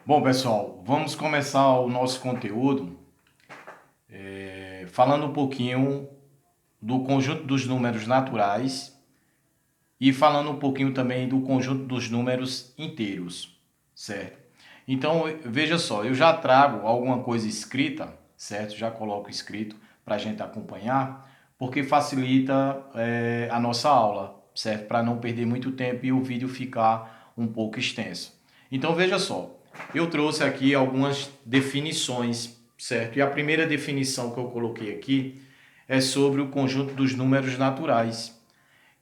Bom, pessoal, vamos começar o nosso conteúdo falando um pouquinho do conjunto dos números naturais e falando um pouquinho também do conjunto dos números inteiros, certo? Então, veja só, eu já trago alguma coisa escrita, certo? Já coloco escrito para a gente acompanhar, porque facilita a nossa aula, certo? Para não perder muito tempo e o vídeo ficar um pouco extenso. Então, veja só, eu trouxe aqui algumas definições, certo? E a primeira definição que eu coloquei aqui é sobre o conjunto dos números naturais.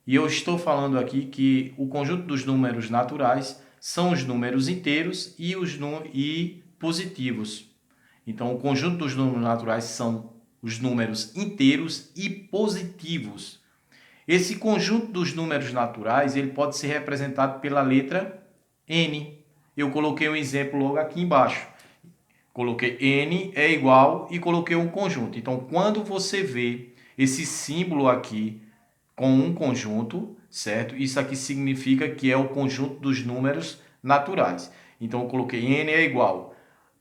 E eu estou falando aqui que o conjunto dos números naturais são os números inteiros e positivos. Então, o conjunto dos números naturais são os números inteiros e positivos. Esse conjunto dos números naturais ele pode ser representado pela letra N. Eu coloquei um exemplo logo aqui embaixo. Coloquei N é igual e coloquei um conjunto. Então, quando você vê esse símbolo aqui com um conjunto, certo? Isso aqui significa que é o conjunto dos números naturais. Então, eu coloquei N é igual.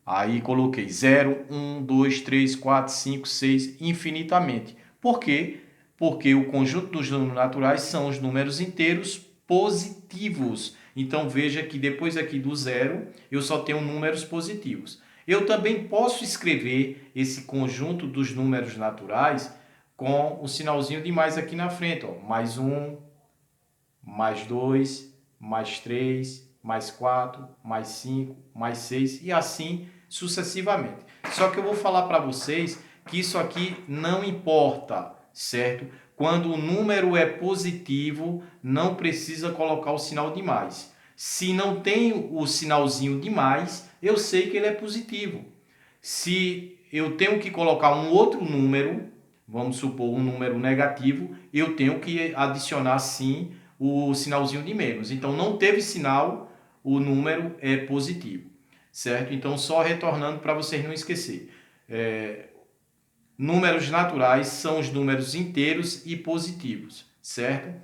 Aí coloquei 0, 1, 2, 3, 4, 5, 6, infinitamente. Por quê? Porque o conjunto dos números naturais são os números inteiros positivos. Então veja que depois aqui do zero eu só tenho números positivos. Eu também posso escrever esse conjunto dos números naturais com o sinalzinho de mais aqui na frente, ó. Mais um, mais 2, mais 3, mais 4, mais 5, mais 6 e assim sucessivamente. Só que eu vou falar para vocês que isso aqui não importa, certo? Quando o número é positivo, não precisa colocar o sinal de mais. Se não tem o sinalzinho de mais, eu sei que ele é positivo. Se eu tenho que colocar um outro número, vamos supor um número negativo, eu tenho que adicionar sim o sinalzinho de menos. Então não teve sinal, o número é positivo, certo? Então só retornando para vocês não esquecer. Números naturais são os números inteiros e positivos, certo?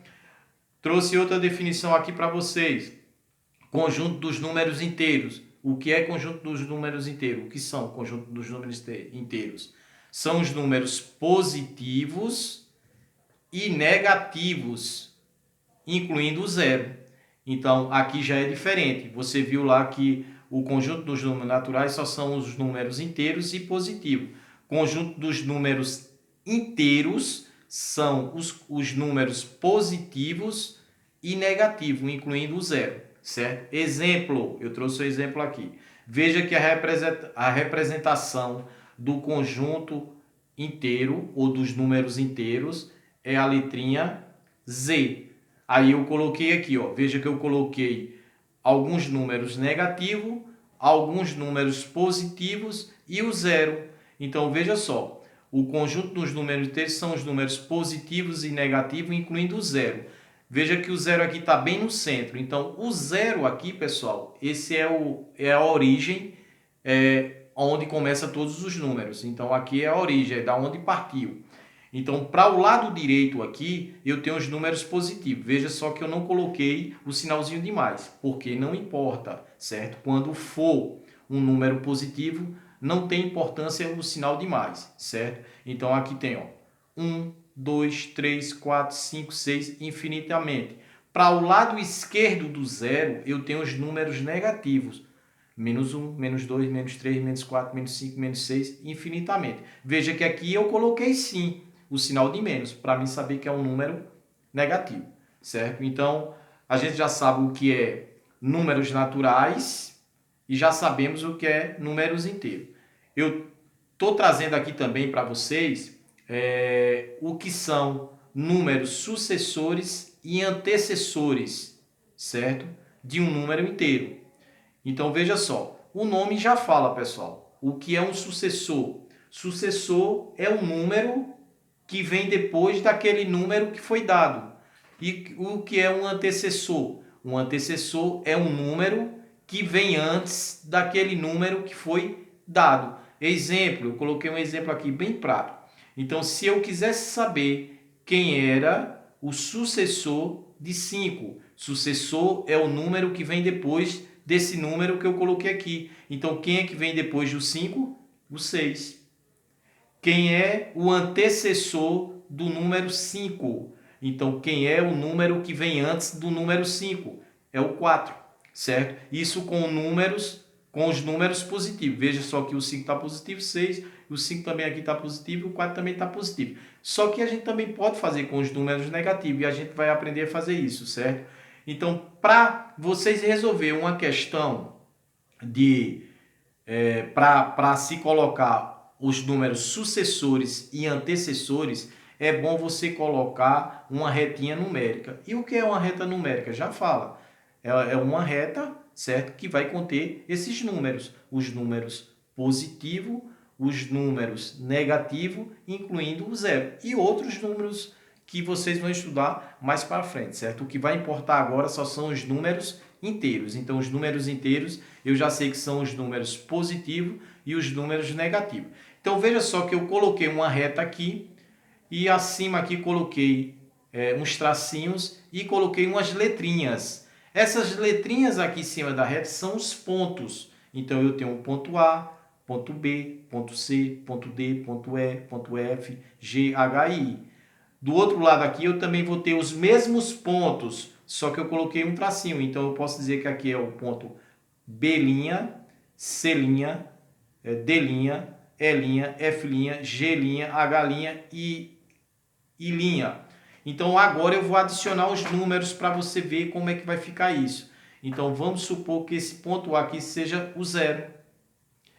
Trouxe outra definição aqui para vocês. Conjunto dos números inteiros. O que é conjunto dos números inteiros? O que são conjunto dos números inteiros? São os números positivos e negativos, incluindo o zero. Então, aqui já é diferente. Você viu lá que o conjunto dos números naturais só são os números inteiros e positivos. Conjunto dos números inteiros são os números positivos e negativos, incluindo o zero, certo? Exemplo, eu trouxe o exemplo aqui. Veja que a representação do conjunto inteiro ou dos números inteiros é a letrinha Z. Aí eu coloquei aqui, ó, veja que eu coloquei alguns números negativos, alguns números positivos e o zero. Então veja só, o conjunto dos números inteiros são os números positivos e negativos, incluindo o zero. Veja que o zero aqui está bem no centro. Então o zero aqui, pessoal, esse é a origem, onde começa todos os números. Então aqui é a origem, é da onde partiu. Então, para o lado direito aqui, eu tenho os números positivos. Veja só que eu não coloquei o sinalzinho de mais, porque não importa, certo? Quando for um número positivo, não tem importância o sinal de mais, certo? Então, aqui tem, ó, 1, 2, 3, 4, 5, 6, infinitamente. Para o lado esquerdo do zero, eu tenho os números negativos. Menos 1, menos 2, menos 3, menos 4, menos 5, menos 6, infinitamente. Veja que aqui eu coloquei sim o sinal de menos, para mim saber que é um número negativo, certo? Então, a gente já sabe o que é números naturais e já sabemos o que é números inteiros. Eu estou trazendo aqui também para vocês o que são números sucessores e antecessores, certo? De um número inteiro. Então veja só, o nome já fala, pessoal, o que é um sucessor. Sucessor é o número que vem depois daquele número que foi dado. E o que é um antecessor? Um antecessor é um número que vem antes daquele número que foi dado. Exemplo, eu coloquei um exemplo aqui bem prático. Então, se eu quisesse saber quem era o sucessor de 5, sucessor é o número que vem depois desse número que eu coloquei aqui. Então, quem é que vem depois do 5? O 6. Quem é o antecessor do número 5? Então, quem é o número que vem antes do número 5? É o 4, certo? Isso com os números positivos. Veja só que o 5 está positivo, 6, o 5 também aqui está positivo, o 4 também está positivo. Só que a gente também pode fazer com os números negativos e a gente vai aprender a fazer isso, certo? Então, para vocês resolver uma questão para se colocar os números sucessores e antecessores, é bom você colocar uma retinha numérica. E o que é uma reta numérica? Já fala. É uma reta, certo? Que vai conter esses números. Os números positivo, os números negativo, incluindo o zero. E outros números que vocês vão estudar mais para frente, certo? O que vai importar agora só são os números inteiros. Então, os números inteiros, eu já sei que são os números positivos e os números negativos. Então, veja só que eu coloquei uma reta aqui e acima aqui coloquei uns tracinhos e coloquei umas letrinhas. Essas letrinhas aqui em cima da reta são os pontos. Então, eu tenho um ponto A, ponto B, ponto C, ponto D, ponto E, ponto F, G, H e I. Do outro lado aqui eu também vou ter os mesmos pontos, só que eu coloquei um tracinho. Então eu posso dizer que aqui é o ponto B', C', D', E', F', G', H' e I'. Então agora eu vou adicionar os números para você ver como é que vai ficar isso. Então vamos supor que esse ponto A aqui seja o 0.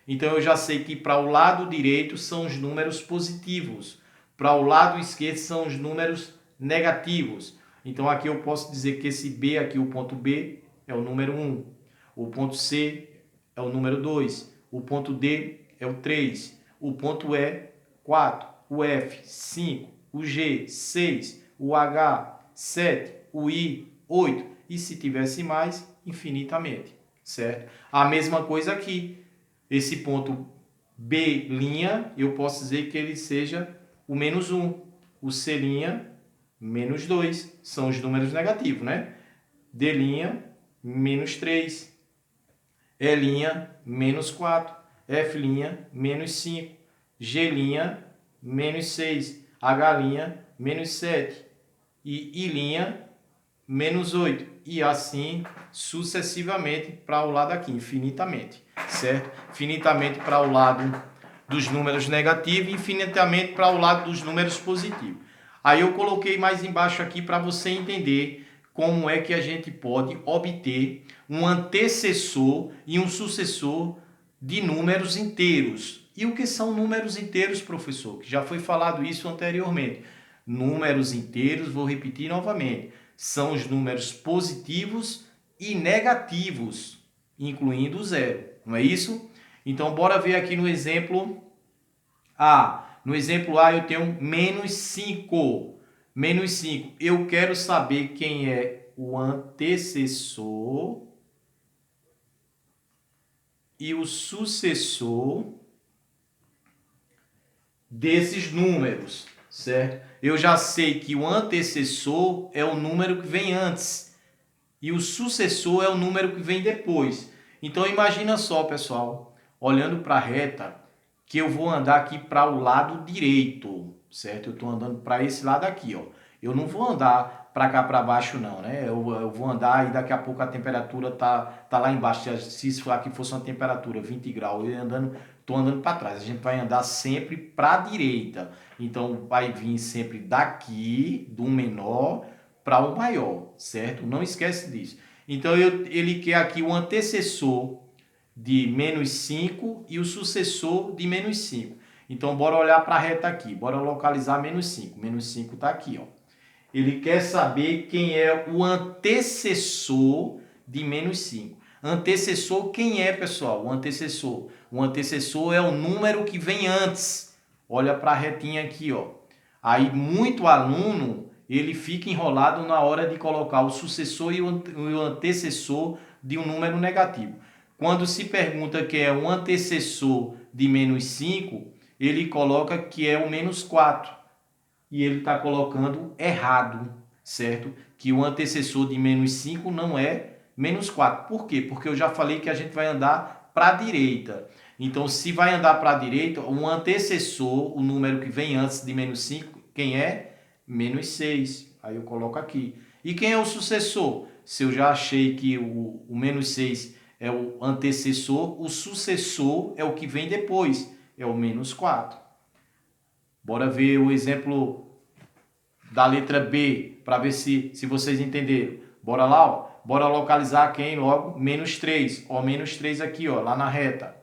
Então eu já sei que para o lado direito são os números positivos. Para o lado esquerdo são os números negativos. Então aqui eu posso dizer que esse B aqui, o ponto B, é o número 1. O ponto C é o número 2. O ponto D é o 3. O ponto E, 4. O F, 5. O G, 6. O H, 7. O I, 8. E se tivesse mais, infinitamente, certo? A mesma coisa aqui. Esse ponto B', eu posso dizer que ele seja o menos 1. O C', menos 2. São os números negativos, né? D', menos 3. E', menos 4. F', menos 5. G', menos 6. H', menos 7. E I', menos 8. E assim sucessivamente para o lado aqui, infinitamente, certo? Infinitamente para o lado dos números negativos e infinitamente para o lado dos números positivos. Aí eu coloquei mais embaixo aqui para você entender como é que a gente pode obter um antecessor e um sucessor de números inteiros. E o que são números inteiros, professor? Que já foi falado isso anteriormente. Números inteiros, vou repetir novamente, são os números positivos e negativos, incluindo o zero, não é isso? Então, bora ver aqui no exemplo A. No exemplo A, eu tenho menos 5. Menos 5. Eu quero saber quem é o antecessor e o sucessor desses números, certo? Eu já sei que o antecessor é o número que vem antes e o sucessor é o número que vem depois. Então imagina só, pessoal, olhando para a reta, que eu vou andar aqui para o lado direito, certo? Eu estou andando para esse lado aqui, ó. Eu não vou andar para cá para baixo não, né? Eu vou andar e daqui a pouco a temperatura tá lá embaixo. Se isso aqui fosse uma temperatura 20 graus, tô andando para trás. A gente vai andar sempre para a direita. Então vai vir sempre daqui, do menor para o maior, certo? Não esquece disso. Então ele quer aqui o antecessor de menos 5 e o sucessor de menos 5. Então, bora olhar para a reta aqui. Bora localizar menos 5. Menos 5 está aqui, ó. Ele quer saber quem é o antecessor de menos 5. Antecessor, quem é, pessoal? O antecessor. O antecessor é o número que vem antes. Olha para a retinha aqui, ó. Aí, muito aluno, ele fica enrolado na hora de colocar o sucessor e o antecessor de um número negativo. Quando se pergunta que é o antecessor de menos 5, ele coloca que é o menos 4. E ele está colocando errado, certo? Que o antecessor de menos 5 não é Menos 4. Por quê? Porque eu já falei que a gente vai andar para a direita. Então, se vai andar para a direita, o antecessor, o número que vem antes de menos 5, quem é? Menos 6. Aí eu coloco aqui. E quem é o sucessor? Se eu já achei que o menos 6 é o antecessor, o sucessor é o que vem depois, é o menos 4. Bora ver o exemplo da letra B, para ver se vocês entenderam. Bora lá, ó. Bora localizar quem logo? Menos 3. Ó, menos 3 aqui, ó, lá na reta.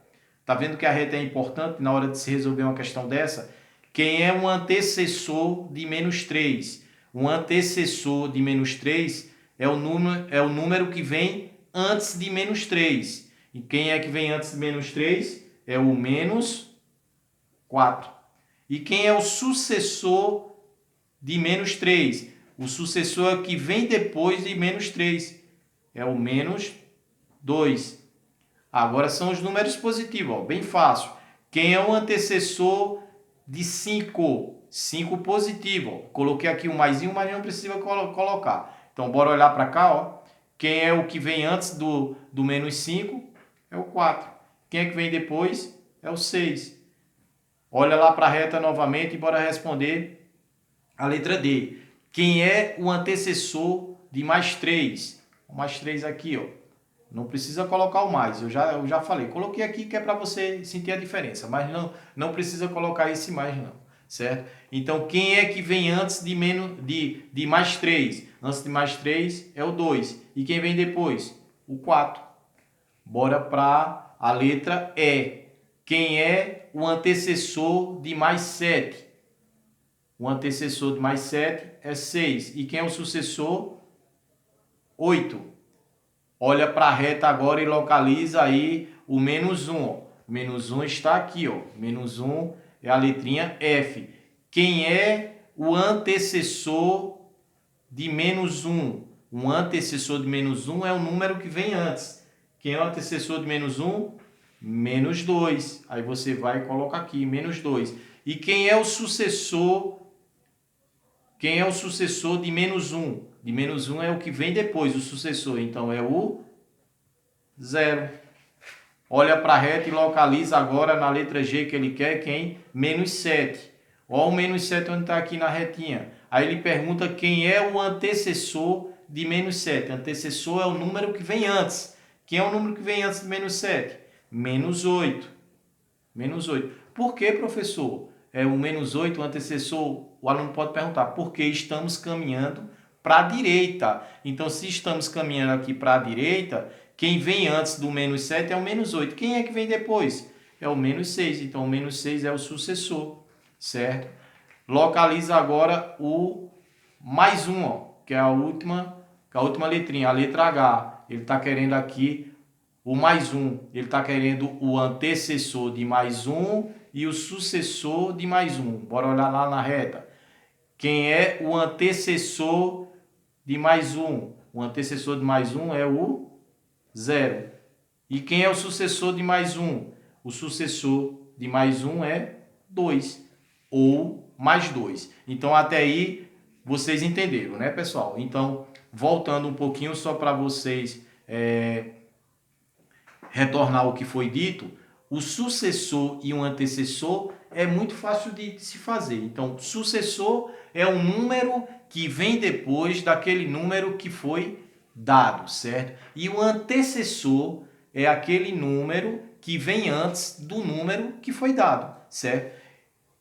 Tá vendo que a reta é importante na hora de se resolver uma questão dessa? Quem é um antecessor de menos 3? Um antecessor de menos 3 é o número que vem antes de menos 3. E quem é que vem antes de menos 3? É o menos 4. E quem é o sucessor de menos 3? O sucessor que vem depois de menos 3 é o menos 2. Agora são os números positivos, ó, bem fácil. Quem é o antecessor de 5? 5 positivo. Ó. Coloquei aqui o maisinho, mas não precisa colocar. Então, bora olhar para cá. Ó. Quem é o que vem antes do menos 5? É o 4. Quem é que vem depois? É o 6. Olha lá para a reta novamente e bora responder a letra D. Quem é o antecessor de mais 3? O mais 3 aqui, ó. Não precisa colocar o mais, eu já falei. Coloquei aqui que é para você sentir a diferença, mas não precisa colocar esse mais não, certo? Então, quem é que vem antes de mais 3? Antes de mais 3 é o 2. E quem vem depois? O 4. Bora para a letra E. Quem é o antecessor de mais 7? O antecessor de mais 7 é 6. E quem é o sucessor? 8. Olha para a reta agora e localiza aí o menos 1. Ó. O menos 1 está aqui. Ó. Menos 1 é a letrinha F. Quem é o antecessor de menos 1? O antecessor de menos 1 é o número que vem antes. Quem é o antecessor de menos 1? Menos 2. Aí você vai e coloca aqui, menos 2. E quem é o sucessor? Quem é o sucessor de menos 1? De menos 1 é o que vem depois, o sucessor. Então, é o 0. Olha para a reta e localiza agora na letra G que ele quer quem? Menos 7. Olha o menos 7 onde está aqui na retinha. Aí ele pergunta quem é o antecessor de menos 7. Antecessor é o número que vem antes. Quem é o número que vem antes de menos 7? Menos 8. Menos 8. Por que, professor? É o menos 8, o antecessor, o aluno pode perguntar, porque estamos caminhando para a direita. Então, se estamos caminhando aqui para a direita, quem vem antes do menos 7 é o menos 8. Quem é que vem depois? É o menos 6. Então, o menos 6 é o sucessor, certo? Localiza agora o mais 1, ó, que é a última letrinha, a letra H. Ele está querendo aqui o mais 1. Ele está querendo o antecessor de mais 1 e o sucessor de mais 1. Bora olhar lá na reta. Quem é o antecessor de mais 1? O antecessor de mais 1 é o 0. E quem é o sucessor de mais 1? O sucessor de mais 1 é 2. Ou mais 2. Então, até aí, vocês entenderam, né, pessoal? Então, voltando um pouquinho só para vocês retornar ao que foi dito, o sucessor e o antecessor é muito fácil de se fazer. Então, sucessor é um número que vem depois daquele número que foi dado, certo? E o antecessor é aquele número que vem antes do número que foi dado, certo?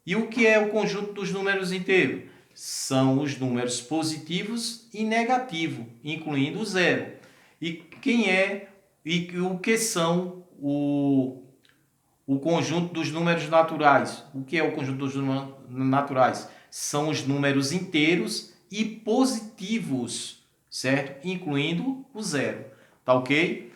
E o que é o conjunto dos números inteiros? São os números positivos e negativos, incluindo o 0. E o que são o conjunto dos números naturais? O que é o conjunto dos números naturais? São os números inteiros e positivos, certo? Incluindo o 0. Tá ok?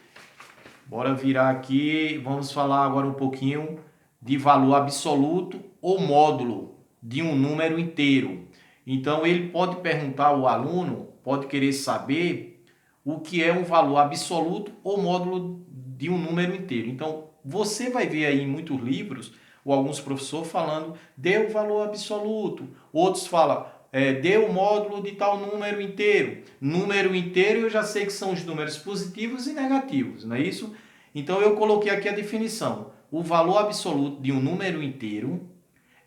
Bora virar aqui, vamos falar agora um pouquinho de valor absoluto ou módulo de um número inteiro. Então, ele pode perguntar, o aluno pode querer saber o que é um valor absoluto ou módulo de um número inteiro. Então, você vai ver aí em muitos livros, ou alguns professores falando, dê o valor absoluto. Outros falam, dê o módulo de tal número inteiro. Número inteiro eu já sei que são os números positivos e negativos, não é isso? Então eu coloquei aqui a definição. O valor absoluto de um número inteiro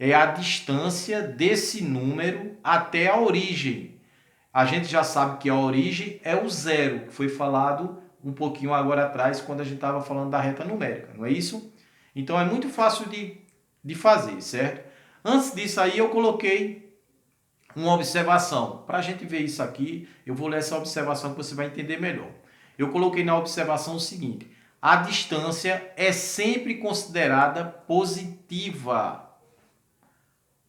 é a distância desse número até a origem. A gente já sabe que a origem é o zero, que foi falado um pouquinho agora atrás, quando a gente estava falando da reta numérica, não é isso? Então é muito fácil de fazer, certo? Antes disso aí eu coloquei uma observação. Para a gente ver isso aqui, eu vou ler essa observação que você vai entender melhor. Eu coloquei na observação o seguinte: a distância é sempre considerada positiva.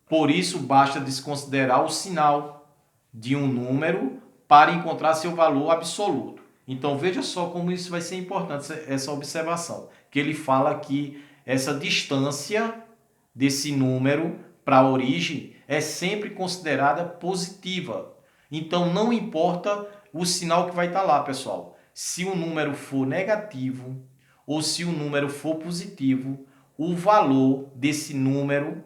Por isso, basta desconsiderar o sinal de um número para encontrar seu valor absoluto. Então, veja só como isso vai ser importante, essa observação. Que ele fala que essa distância desse número para a origem é sempre considerada positiva. Então, não importa o sinal que vai estar lá, pessoal. Se o número for negativo ou se o número for positivo, o valor desse número,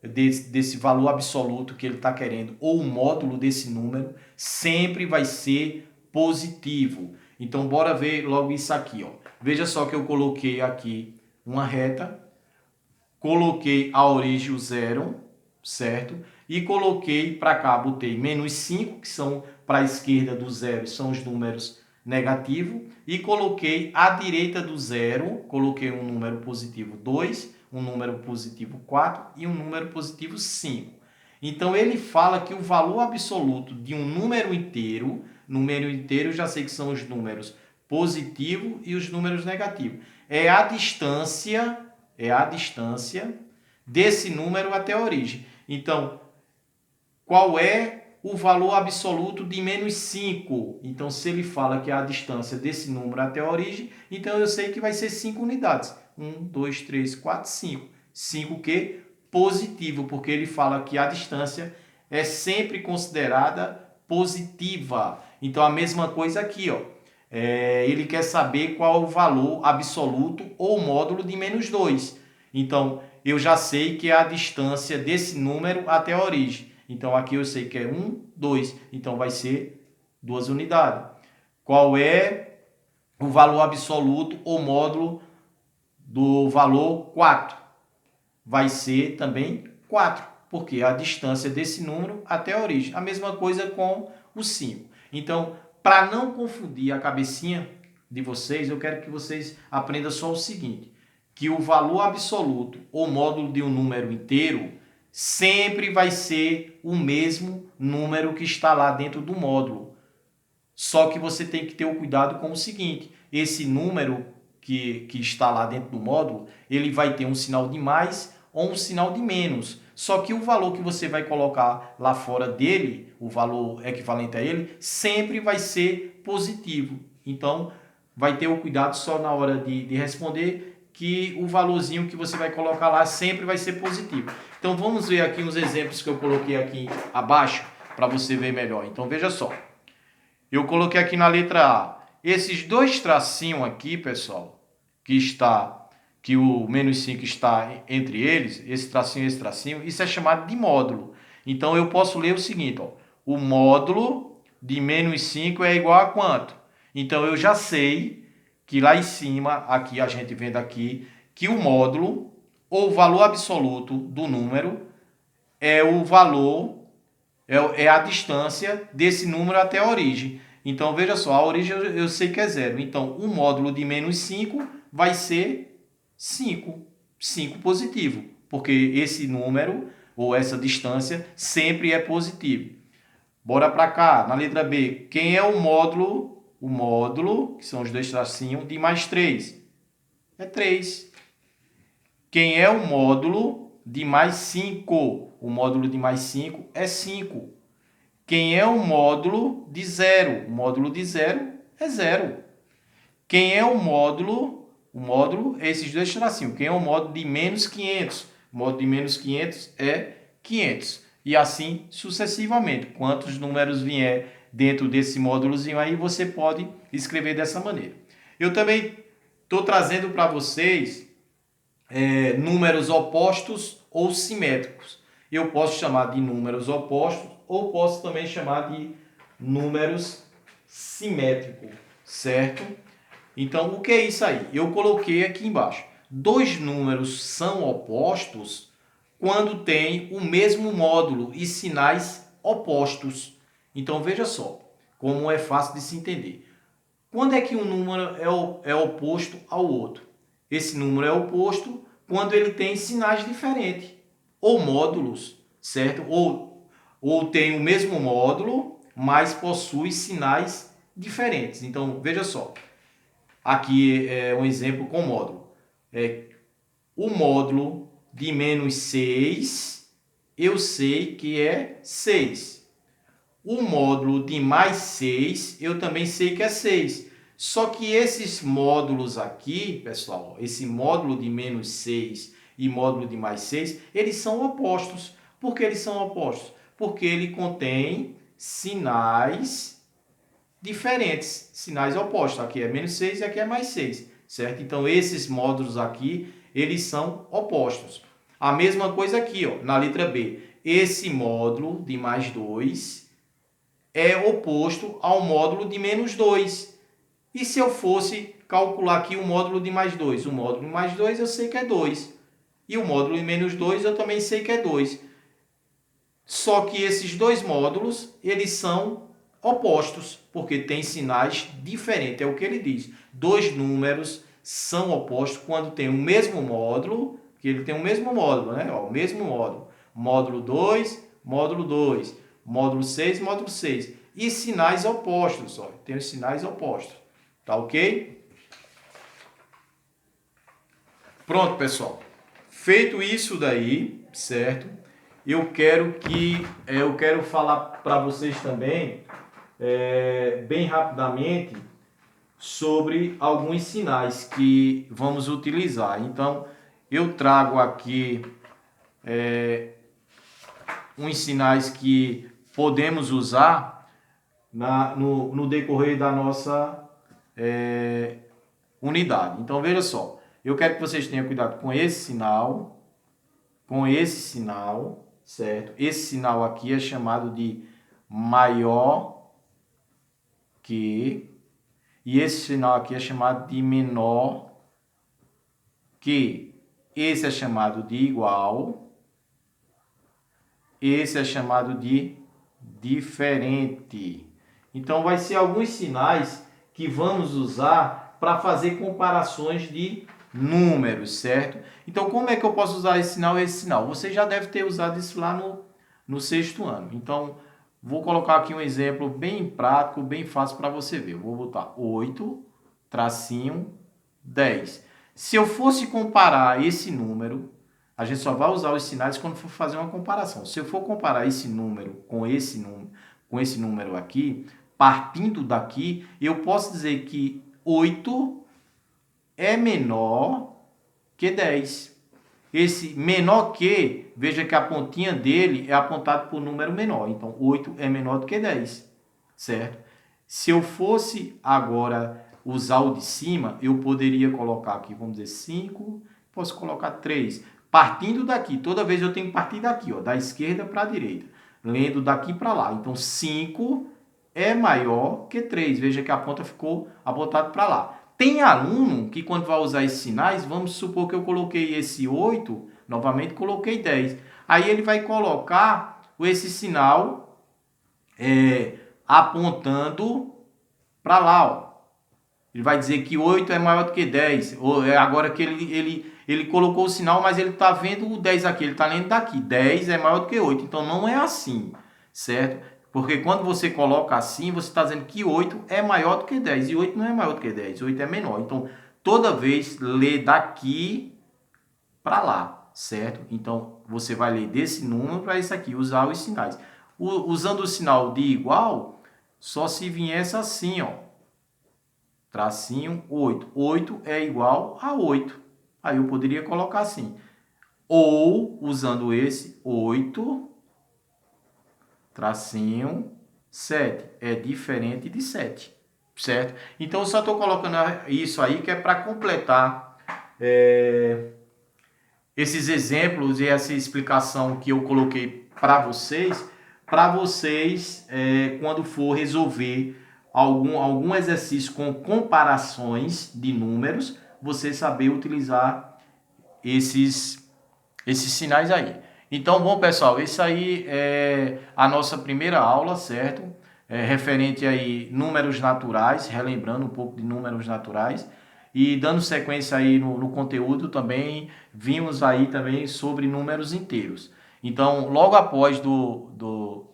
desse valor absoluto que ele está querendo, ou o módulo desse número, sempre vai ser positivo. Então, bora ver logo isso aqui, ó. Veja só que eu coloquei aqui uma reta, coloquei a origem o zero, certo? E coloquei para cá, botei menos 5, que são para a esquerda do zero, são os números negativos, e coloquei à direita do zero, coloquei um número positivo 2, um número positivo 4 e um número positivo 5. Então, ele fala que o valor absoluto de um número inteiro já sei que são os números positivos e os números negativos. É a distância desse número até a origem. Então, qual é o valor absoluto de menos 5? Então, se ele fala que é a distância desse número até a origem, então eu sei que vai ser 5 unidades. 1, 2, 3, 4, 5. 5 o quê? Positivo, porque ele fala que a distância é sempre considerada positiva. Então, a mesma coisa aqui, ó. Ele quer saber qual é o valor absoluto ou módulo de menos 2. Então, eu já sei que é a distância desse número até a origem. Então, aqui eu sei que é 1, 2. Então, vai ser 2 unidades. Qual é o valor absoluto ou módulo do valor 4? Vai ser também 4, porque é a distância desse número até a origem. A mesma coisa com o 5. Então, para não confundir a cabecinha de vocês, eu quero que vocês aprendam só o seguinte, que o valor absoluto ou módulo de um número inteiro sempre vai ser o mesmo número que está lá dentro do módulo. Só que você tem que ter o cuidado com o seguinte, esse número que está lá dentro do módulo, ele vai ter um sinal de mais ou um sinal de menos. Só que o valor que você vai colocar lá fora dele, o valor equivalente a ele, sempre vai ser positivo. Então, vai ter o cuidado só na hora de responder que o valorzinho que você vai colocar lá sempre vai ser positivo. Então, vamos ver aqui uns exemplos que eu coloquei aqui abaixo para você ver melhor. Então, veja só. Eu coloquei aqui na letra A. Esses dois tracinhos aqui, pessoal, que o menos 5 está entre eles, esse tracinho, isso é chamado de módulo. Então, eu posso ler o seguinte, ó, o módulo de menos 5 é igual a quanto? Então, eu já sei que lá em cima, aqui a gente vendo aqui, que o módulo, ou o valor absoluto do número, é o valor, é a distância desse número até a origem. Então, veja só, a origem eu sei que é 0. Então, o módulo de menos 5 vai ser 5. 5 positivo, porque esse número ou essa distância sempre é positivo. Bora para cá, na letra B. Quem é o módulo? O módulo, que são os dois tracinhos, de mais 3? É 3. Quem é o módulo de mais 5? O módulo de mais 5 é 5. Quem é o módulo de 0? O módulo de 0 é 0. Quem é o módulo é esses dois tracinhos. Quem é o módulo de menos 500? O módulo de menos 500 é 500. E assim sucessivamente. Quantos números vier dentro desse módulozinho aí, você pode escrever dessa maneira. Eu também estou trazendo para vocês números opostos ou simétricos. Eu posso chamar de números opostos ou posso também chamar de números simétricos, certo? Então, o que é isso aí? Eu coloquei aqui embaixo. Dois números são opostos quando têm o mesmo módulo e sinais opostos. Então, veja só como é fácil de se entender. Quando é que um número é oposto ao outro? Esse número é oposto quando ele tem sinais diferentes, ou módulos, certo? Ou tem o mesmo módulo, mas possui sinais diferentes. Então, veja só. Aqui é um exemplo com módulo. O módulo de menos 6, eu sei que é 6. O módulo de mais 6, eu também sei que é 6. Só que esses módulos aqui, pessoal, esse módulo de menos 6 e módulo de mais 6, eles são opostos. Por que eles são opostos? Porque ele contém sinais diferentes, sinais opostos. Aqui é menos 6 e aqui é mais 6, certo? Então, esses módulos aqui, eles são opostos. A mesma coisa aqui, ó, na letra B. Esse módulo de mais 2 é oposto ao módulo de menos 2. E se eu fosse calcular aqui o módulo de mais 2? O módulo de mais 2 eu sei que é 2. E o módulo de menos 2 eu também sei que é 2. Só que esses dois módulos, eles são opostos, porque tem sinais diferentes. É o que ele diz. Dois números são opostos quando tem o mesmo módulo, que ele tem o mesmo módulo, né? Ó, o mesmo módulo. Módulo 2, módulo 2. Módulo 6, módulo 6. E sinais opostos, ó. Tem os sinais opostos. Tá ok? Pronto, pessoal. Feito isso daí, certo? Eu quero falar para vocês também, bem rapidamente, sobre alguns sinais que vamos utilizar. Então, eu trago aqui uns sinais que podemos usar no decorrer da nossa unidade. Então, veja só, eu quero que vocês tenham cuidado com esse sinal, certo? Esse sinal aqui é chamado de maior que, e esse sinal aqui é chamado de menor que. Esse é chamado de igual, esse é chamado de diferente. Então, vai ser alguns sinais que vamos usar para fazer comparações de números, certo? Então, como é que eu posso usar esse sinal e esse sinal? Você já deve ter usado isso lá no sexto ano. Então, vou colocar aqui um exemplo bem prático, bem fácil para você ver. Eu vou botar 8, tracinho, 10. Se eu fosse comparar esse número, a gente só vai usar os sinais quando for fazer uma comparação. Se eu for comparar esse número com esse número aqui, partindo daqui, eu posso dizer que 8 é menor que 10. Esse menor que, veja que a pontinha dele é apontada por número menor. Então, 8 é menor do que 10, certo? Se eu fosse agora usar o de cima, eu poderia colocar aqui, vamos dizer, 5, posso colocar 3. Partindo daqui, toda vez eu tenho que partir daqui, ó, da esquerda para a direita, lendo daqui para lá. Então, 5 é maior que 3. Veja que a ponta ficou apontada para lá. Tem aluno que quando vai usar esses sinais, vamos supor que eu coloquei esse 8, novamente coloquei 10. Aí ele vai colocar esse sinal apontando para lá, ó. Ele vai dizer que 8 é maior do que 10. Ou agora que ele colocou o sinal, mas ele está vendo o 10 aqui, ele está lendo daqui. 10 é maior do que 8. Então não é assim, certo? Porque quando você coloca assim, você está dizendo que 8 é maior do que 10. E 8 não é maior do que 10, 8 é menor. Então, toda vez, lê daqui para lá, certo? Então, você vai ler desse número para esse aqui, usar os sinais. Usando o sinal de igual, só se viesse assim, ó. Tracinho 8. 8 é igual a 8. Aí eu poderia colocar assim. Ou, usando esse, 8... tracinho 7 é diferente de 7, certo? Então, eu só estou colocando isso aí que é para completar esses exemplos e essa explicação que eu coloquei para vocês, para vocês, quando for resolver algum exercício com comparações de números, você saber utilizar esses sinais aí. Então, bom, pessoal, esse aí é a nossa primeira aula, certo? Referente aí números naturais, relembrando um pouco de números naturais. E dando sequência aí no conteúdo também, vimos aí também sobre números inteiros. Então, logo após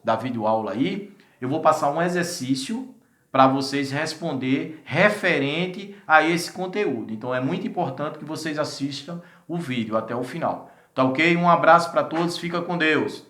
da videoaula aí, eu vou passar um exercício para vocês responder referente a esse conteúdo. Então, é muito importante que vocês assistam o vídeo até o final. Tá ok? Um abraço para todos, fica com Deus.